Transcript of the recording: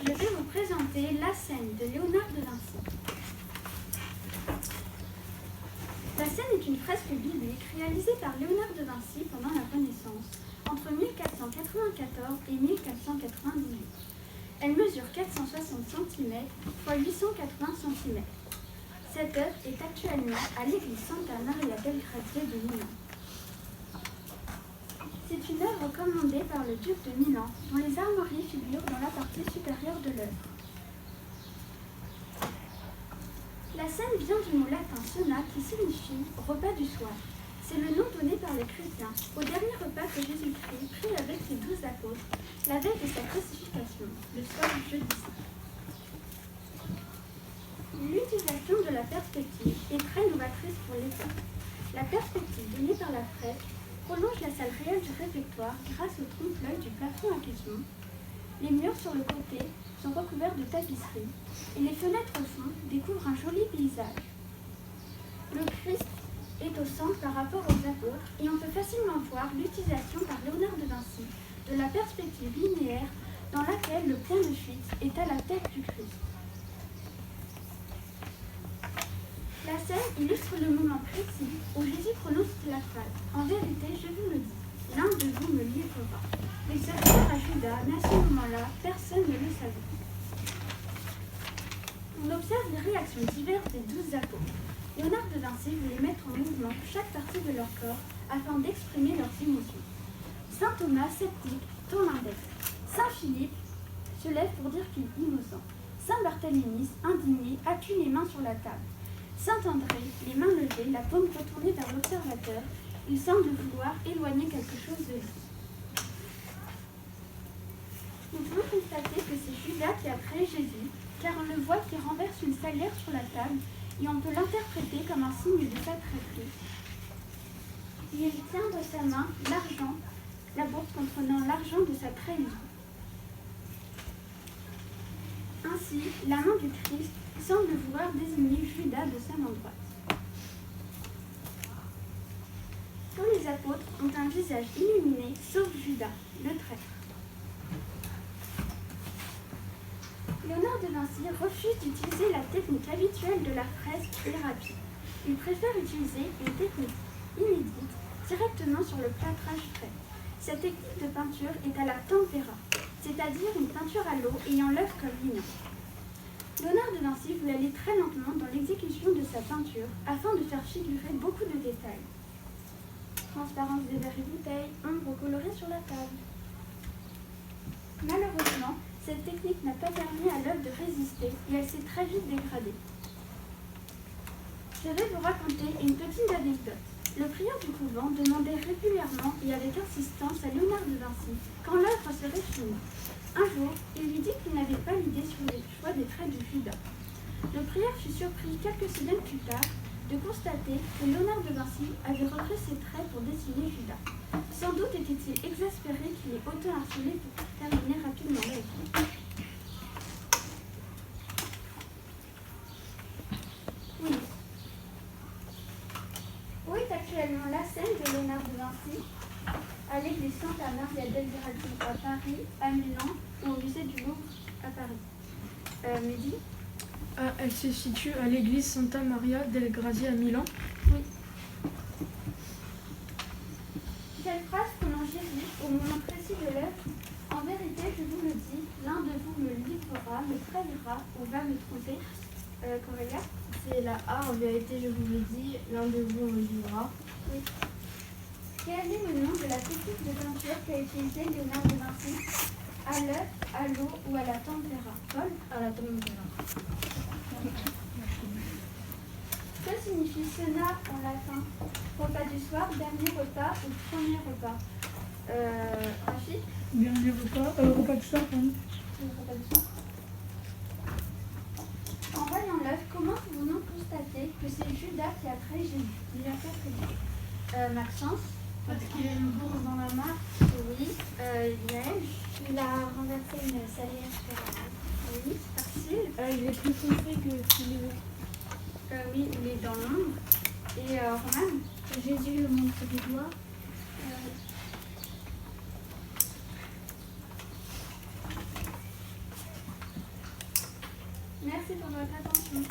Je vais vous présenter La scène de Léonard de Vinci. La scène est une fresque biblique réalisée par Léonard de Vinci pendant la Renaissance, entre 1494 et 1498. Elle mesure 460 cm x 880 cm. Cette œuvre est actuellement à l'église Santa Maria del Grazie de Milan. C'est une œuvre commandée par le duc de Milan, dont les armoiries figurent dans la partie supérieure de l'œuvre. La scène vient du mot latin sona qui signifie repas du soir. C'est le nom donné par les chrétiens au dernier repas que Jésus-Christ prit avec ses 12 apôtres la veille de sa crucifixion, le soir du jeudi saint. L'utilisation de la perspective est très novatrice pour l'époque. La perspective donnée par la fresque prolonge la salle réelle du réfectoire grâce au trompe-l'œil du plafond à caissons. Les murs sur le côté sont recouverts de tapisseries et les fenêtres au fond découvrent un joli paysage. Le Christ est au centre par rapport aux apôtres et on peut facilement voir l'utilisation par Léonard de Vinci de la perspective linéaire dans laquelle le point de fuite est à la tête du Christ. La scène illustre le moment précis où Jésus prononce la phrase « En vérité, je vous le dis, l'un de vous me livrera ». Mais ce frère à Judas, mais à ce moment-là, personne ne le savait. On observe les réactions diverses des 12 apôtres. Léonard de Vinci voulait mettre en mouvement chaque partie de leur corps afin d'exprimer leurs émotions. Saint Thomas, sceptique, tourne l'index. Saint Philippe se lève pour dire qu'il est innocent. Saint Barthélemy, indigné, appuie les mains sur la table. Saint André, les mains levées, la paume retournée vers l'observateur, il semble vouloir éloigner quelque chose de lui. Nous pouvons constater que c'est Judas qui a créé Jésus, car on le voit qui renverse une salière sur la table et on peut l'interpréter comme un signe de sa traîtrise. Il tient dans sa main l'argent, la bourse contenant l'argent de sa trahison. Ainsi, la main du Christ semble vouloir désigner Judas de sa main droite. Tous les apôtres ont un visage illuminé, sauf Judas, le traître. Léonard de Vinci refuse d'utiliser la technique habituelle de la fresque et rapide. Il préfère utiliser une technique inédite directement sur le plâtrage frais. Cette technique de peinture est à la tempera, c'est-à-dire une peinture à l'eau ayant l'œuvre comme ligne. Léonard de Vinci voulait aller très lentement dans l'exécution de sa peinture afin de faire figurer beaucoup de détails. Transparence des verres et bouteilles, ombre colorée sur la table. Malheureusement, cette technique n'a pas permis à l'œuvre de résister et elle s'est très vite dégradée. Je vais vous raconter une petite anecdote. Le prieur du couvent demandait régulièrement et avec insistance à Léonard de Vinci quand l'œuvre serait finie. Un jour, il lui dit qu'il n'avait pas l'idée sur le choix des traits de Judas. Le prieur fut surpris quelques semaines plus tard de constater que Léonard de Vinci avait repris ses traits pour dessiner Judas. Sans doute était-il exaspéré qu'il ait autant harcelé pour terminer rapidement l'œuvre. Oui. Où est actuellement la scène de Léonard de Vinci? À l'église Santa Maria del Grazie à Paris, à Milan ou au musée du Louvre à Paris. Mehdi? Elle se situe à l'église Santa Maria del Grazie à Milan. Oui. Quelle phrase prononce Jésus au moment précis de l'œuvre? En vérité, je vous le dis, l'un de vous me livrera, me trahira ou va me tromper. Corélia? C'est la A, en vérité, je vous le dis, l'un de vous me livrera. Oui. Quel est le nom de la technique de peinture qu'a utilisé Léonard de Vinci? À l'œuf, à l'eau ou à la tempera? Paul? À la tempera. Que signifie cena en latin? Repas du soir, dernier repas ou premier repas? Rachid? Dernier repas du soir, pardon. Repas du soir. En voyant l'œuvre, comment pouvons-nous constater que c'est Judas qui a trahi Jésus? Il a fait traiter. Maxence? Parce qu'il a une bourse dans la main. Oui. Yael? Il a renversé une salière sur la table. Oui. Tarsil? Il est plus foncé que Philippe. Oui, il est dans l'ombre. Et Roman? Jésus le montre du doigt. Merci pour votre attention.